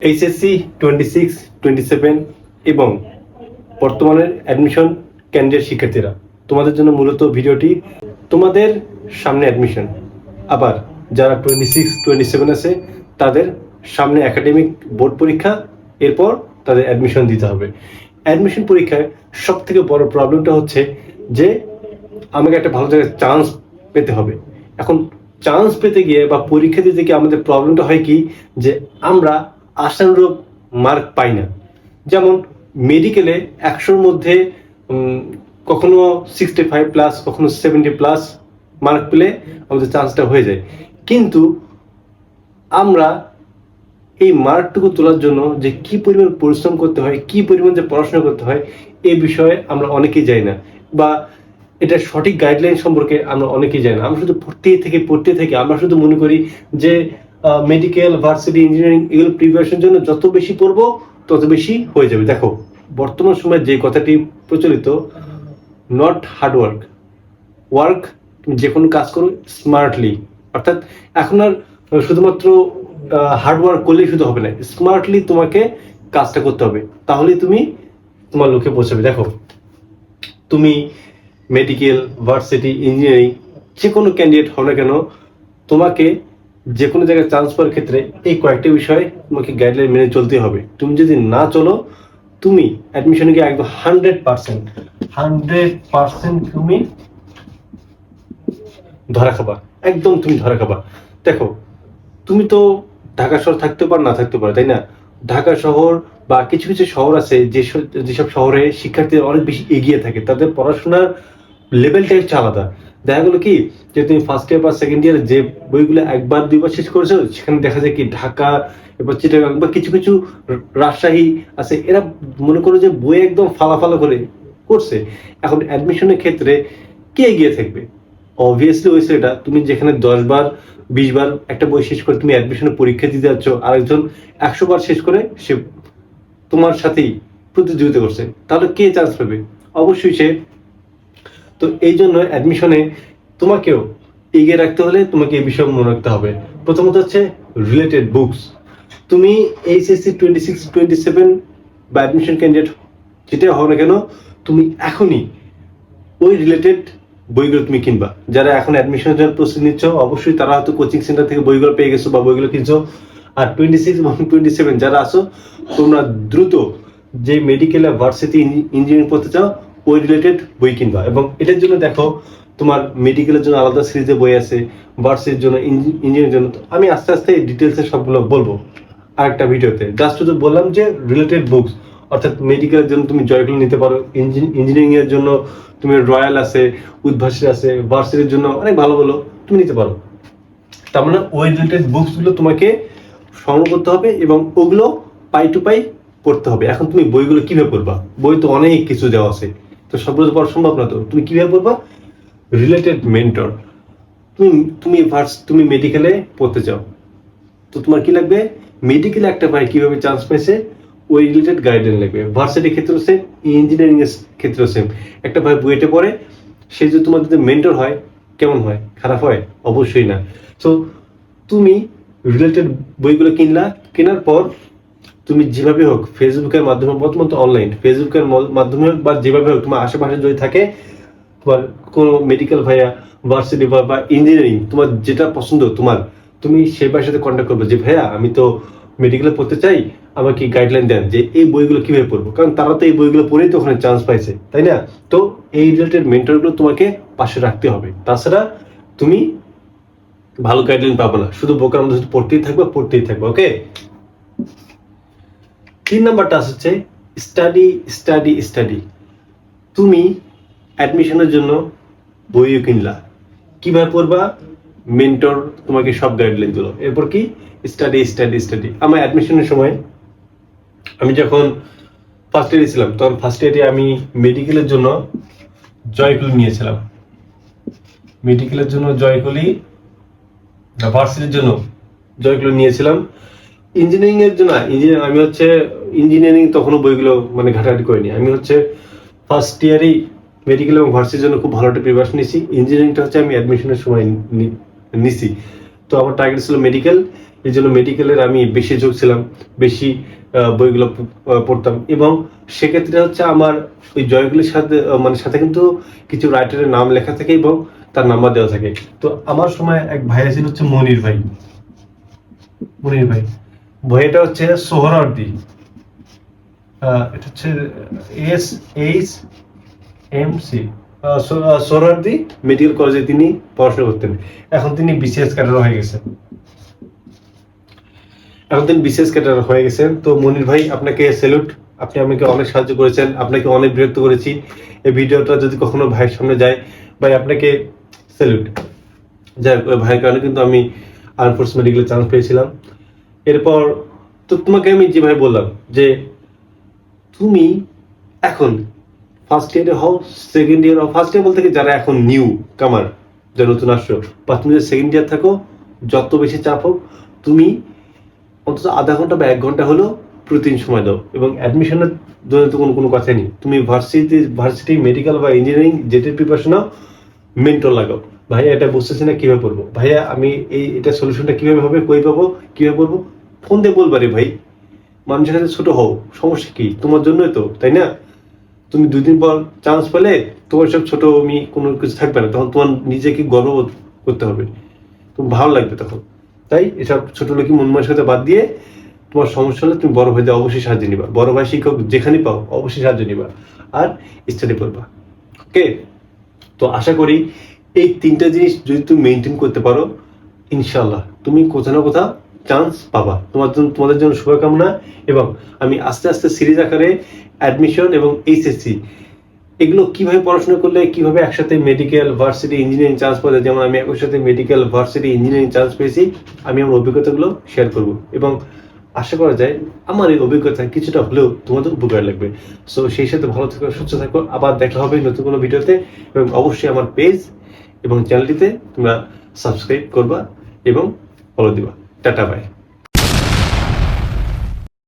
HSC 26-27 এবং বর্তমানের admission candidate শিক্ষার্থীরা, তোমাদের জন্য মূলত ভিডিওটি। তোমাদের সামনে অ্যাডমিশন, আবার যারা 26-27 আছে তাদের সামনে একাডেমিক বোর্ড পরীক্ষা, এরপর তাদের অ্যাডমিশন দিতে হবে। অ্যাডমিশন পরীক্ষায় সব থেকে বড় প্রবলেমটা হচ্ছে যে আমাকে একটা ভালো জায়গায় চান্স পেতে হবে। এখন চান্স পেতে গিয়ে বা পরীক্ষা দিতে গিয়ে আমাদের প্রবলেমটা হয় কি, যে আমরা আশানুরূপ মার্ক পাই না। যেমন মেডিকেলে 100-র মধ্যে কখনো 65+, কখনো 70+ মার্ক পেলে আমাদের চান্সটা হয়ে যায়। কিন্তু আমরা এই মার্কটুকু তোলার জন্য যে কি পরিমাণ পরিশ্রম করতে হয়, কি পরিমাণ যে পড়াশোনা করতে হয়, এই বিষয়ে আমরা অনেকেই জানি না, বা এটা সঠিক গাইডলাইন সম্পর্কে আমরা অনেকেই জানি না। আমরা শুধু পড়তে থেকে আমরা শুধু মনে করি যে মেডিকেল, ভার্সিটি, ইঞ্জিনিয়ারিং এগুলো প্রিপারেশনের জন্য যত বেশি পড়বো তত বেশি হয়ে যাবে। দেখো, বর্তমান সময়ে যে কথাটি প্রচলিত, নট হার্ড ওয়ার্ক, যে কোনো কাজ করো স্মার্টলি। অর্থাৎ এখন আর শুধুমাত্র হার্ড ওয়ার্ক করলেই শুধু হবে না, স্মার্টলি তোমাকে কাজটা করতে হবে, তাহলেই তুমি তোমার লক্ষ্যে পৌঁছাবে। দেখো, তুমি মেডিকেল, ভার্সিটি, ইঞ্জিনিয়ারিং যে কোনো ক্যান্ডিডেট হও না কেন, তোমাকে যে কোনো জায়গায় চান্স পাওয়ার ক্ষেত্রে এই কয়েকটা বিষয়ে তোমাকে গাইডলাইন মেনে চলতে হবে। তুমি যদি না চলো, তুমি অ্যাডমিশনে গিয়ে একদম 100% তুমি ধরা খাবা, একদম তুমি ধরা খাবা। দেখো, তুমি তো ঢাকা শহর থাকতে পারো, না থাকতে পারো, তাই না? ঢাকা শহর বা কিছু কিছু শহর আছে যেসব শহরে শিক্ষার্থীরা অনেক বেশি এগিয়ে থাকে, তাদের পড়াশোনার লেভেলটাই হচ্ছে আলাদা। দেখা গেলো কি, যে তুমি ফার্স্ট ইয়ার বা সেকেন্ড ইয়ার যে বইগুলো 1-2 বার শেষ করেছো, সেখানে দেখা যায় কি ঢাকা, এবার চিটাগাং বা কিছু কিছু রাজশাহী আছে, এরা মনে করো যে বই একদম ফালা করে করছে। এখন অ্যাডমিশনের ক্ষেত্রে কে এগিয়ে থাকবে? অবভিয়াসলি ওই সেটা, তুমি যেখানে 10-20 বার একটা বই শেষ করে তুমি অ্যাডমিশনের পরীক্ষা দিতে যাচ্ছ, আরেকজন 100 বার শেষ করে সে তোমার সাথেই প্রতিযোগিতা করছে, তাহলে কে চান্স পাবে? অবশ্যই সে। তো এই জন্য অ্যাডমিশনে তোমাকেও এগিয়ে রাখতে হলে তোমাকে এই বিষয় মনে রাখতে হবে। প্রথমত হচ্ছে রিলেটেড বুকস। তুমি এইচএসসি 26-27 বা অ্যাডমিশন ক্যান্ডিডেট যেটা হও না কেন, তুমি এখনই ওই রিলেটেড বইগুলো তুমি কিনবা। যারা এখন অ্যাডমিশনের জন্য প্রস্তুতি নিচ্ছ, অবশ্যই তারা হয়তো কোচিং সেন্টার থেকে বইগুলো পেয়ে গেছো বা বইগুলো কিনছো। আর 26-27 যারা আছো, তোমরা দ্রুত যে মেডিকেল, ভার্সিটি, ইঞ্জিনিয়ারিং পড়তে চাও, ওই রিলেটেড বই কিনবা। এবং এটার জন্য দেখো, তোমার মেডিকেলের জন্য আলাদা সিরিজে বই আছে, ভার্সিটির জন্য, ইঞ্জিনিয়ারিং জন্য। আমি আস্তে আস্তে ডিটেলসে সবগুলো বলবো আরেকটা ভিডিওতে। জাস্ট শুধু বললাম যে রিলেটেড বুকস, অর্থাৎ মেডিকেলের জন্য তুমি জয়গুলো নিতে পারো, ইঞ্জিনিয়ারিং এর জন্য তুমি রয়্যাল আছে, উদ্ভাসী আছে, ভার্সিটির জন্য অনেক ভালো ভালো তুমি নিতে পারো। তার মানে ওই রিলেটেড বুকস গুলো তোমাকে সংগ্রহ করতে হবে এবং ওগুলো পাই টু পাই পড়তে হবে। এখন তুমি বইগুলো কিভাবে পড়বা? বই তো অনেক কিছু দেওয়া আছে, তো সবগুলো তো পড়া সম্ভব না। তো তুমি কিভাবে পড়বা? Related mentor. তুমি মেডিকেলে পড়তে চাও, তো তোমার কি লাগবে? মেডিকেলে একটা ভাই কিভাবে চান্স পেয়েছে ওই রিলেটেড গাইডলাইন লাগবে। ভার্সিটির ক্ষেত্রেও সেম, ইঞ্জিনিয়ারিং এর ক্ষেত্রেও সেম। একটা ভাই বুয়েটে পড়ে, সে যদি তোমার যদি মেন্টর হয়, কেমন হয়? খারাপ হয়? অবশ্যই না। তো তুমি রিলেটেড বইগুলো কিনলা, কেনার পর তুমি যেভাবে হোক ফেসবুকের মাধ্যমে, বর্তমান তো অনলাইন, ফেসবুকের মাধ্যমে হোক বা যেভাবে হোক, তোমার আশেপাশে যদি থাকে তোমার কোনো মেডিকেল ভাইয়া, ভার্সিটি বা ইঞ্জিনিয়ারিং, তোমার যেটা পছন্দ তোমার, তুমি সেই ভাইয়ের সাথে কন্ট্যাক্ট করবে যে ভাইয়া আমি তো মেডিকেলে পড়তে চাই, আমাকে গাইডলাইন দেন যে এই বইগুলো কিভাবে পড়বো, কারণ তারা তো এই বইগুলো পড়েই তো ওখানে চান্স পাইছে, তাই না? তো এই রিলেটেড মেন্টরগুলো তোমাকে পাশে রাখতে হবে, তাছাড়া তুমি ভালো গাইডলাইন পাবো না। শুধু বোকার মধ্যে পড়তেই থাকবে। ওকে, 3 নাম্বারটা হচ্ছে স্টাডি। তুমি অ্যাডমিশনের জন্য বইও কিনলা, কিভাবে পড়বা? মেন্টর তোমাকে সব গাইডলাইন দিল। এরপর কি? স্টাডি। আমার অ্যাডমিশনের সময়, আমি যখন ফার্স্ট ইয়ারে ছিলাম, তখন ফার্স্ট ইয়ারে আমি মেডিকেলের জন্য জয়কুলি নিয়েছিলাম, ভার্সিটির জন্য জয়কুলি নিয়েছিলাম। ইঞ্জিনিয়ারিং এর জন্য আমি হচ্ছে ইঞ্জিনিয়ারিং তখনও বইগুলো মানে ঘাটাঘাটি করিনি। আমি হচ্ছে ফার্স্ট ইয়ারেই মেডিকেল এবং ভার্সিটির জন্য খুব ভালো একটা প্রিপারেশন নিয়েছি। ইঞ্জিনিয়ারিংটা হচ্ছে আমি অ্যাডমিশনের সময় নিছি। তো আমার টার্গেট ছিল মেডিকেল, এই জন্য মেডিকেলের আমি বেশি ঝোঁক ছিলাম, বেশি বইগুলো পড়তাম। এবং সেক্ষেত্রে হচ্ছে আমার ওই জয়গুলির সাথে মানে সাথে কিন্তু কিছু রাইটারের নাম লেখা থাকে এবং তার নাম্বার দেওয়া থাকে। তো আমার সময় এক ভাই ছিল হচ্ছে মনির ভাই, ভাইটা হচ্ছে সোহরাওয়ার্দী, এটা হচ্ছে SHMC সোহরাওয়ার্দী মেডিকেল কলেজে তিনি পড়াশোনা করতেন। এখন তিনি বিসিএস ক্যাডার হয়ে গেছেন। তো মনির ভাই, আপনাকে স্যালুট। আপনি আমাকে অনেক সাহায্য করেছেন, আপনাকে অনেক বিরক্ত করেছি। এই ভিডিওটা যদি কখনো ভাইয়ের সামনে যায়, ভাই আপনাকে স্যালুট। যাই হোক, ভাইয়ের কারণে কিন্তু আমি আর্ম ফোর্স মেডিকেলে চান্স পেয়েছিলাম। এরপর তো তোমাকে আমি যেভাবে বললাম যে তুমি এখন ফার্স্ট ইয়ারে হও, সেকেন্ড ইয়ার হও, ফার্স্ট ইয়ার বলতে কি যারা এখন নিউ কামার, যারা নতুন আসছো, বা তুমি যদি সেকেন্ড ইয়ার থাকো, যত বেশি চাপ হোক, তুমি অন্তত আধা ঘন্টা বা 1 ঘন্টা হলেও প্রতিদিন সময় দাও। এবং অ্যাডমিশনের জন্য তো কোনো কথা নেই, তুমি ভার্সিটি মেডিকেল বা ইঞ্জিনিয়ারিং যেটার প্রিপারেশন নাও, মেন্টর লাগাও। ভাইয়া এটা বুঝতেছি না কিভাবে পড়বো, ভাইয়া আমি এটা সলিউশনটা কিভাবে হবে, কই পাবো, কিভাবে পড়বো, ফোন দিয়ে বলবারে ভাই। মানুষের কাছে ছোট হও, সমস্যা কি, তোমার জন্যই তো, তাই না? তুমি 2 দিন পর চান্স পেলে তোমার সব ছোট আমি কোনো কিছু থাকবে না, তখন তোমার নিজেকে গর্ববোধ করতে হবে, তোমার ভালো লাগবে তখন। তাই এসব ছোট লোকই মন মানসিকতা বাদ দিয়ে তোমার সমস্যা হলে তুমি বড় ভাইদের অবশ্যই সাহায্য নিবা, বড় ভাই শিক্ষক যেখানে পাও অবশ্যই সাহায্য নিবা, আর স্টাডি করবা। ওকে, তো আশা করি এই 3টা জিনিস যদি তুমি মেনটেন করতে পারো, ইনশাল্লাহ তুমি কোথাও না কোথাও চান্স পাবা। তোমাদের জন্য শুভকামনা। এবং আমি আস্তে আস্তে সিরিজ আকারে অ্যাডমিশন এবং এইচএসসি এগুলো কিভাবে পড়াশোনা করলে কিভাবে একসাথে মেডিকেল ভার্সিটি ইঞ্জিনিয়ারিং চান্স পাওয়া যায়, যেমন আমি একই সাথে মেডিকেল ভার্সিটি ইঞ্জিনিয়ারিং চান্স পেয়েছি, আমি আমার অভিজ্ঞতাগুলো শেয়ার করব। এবং আশা করা যায় আমার এই অভিজ্ঞতা কিছুটা হলেও তোমাদের উপকার লাগবে। সো সেই সাথে ভালো থাকো, সুস্থ থাকো, আবার দেখা হবে নতুন কোনো ভিডিওতে। এবং অবশ্যই আমার পেজ এবং চ্যানেলটিতে তোমরা সাবস্ক্রাইব করবা এবং ফলো দিবা। Tata, by.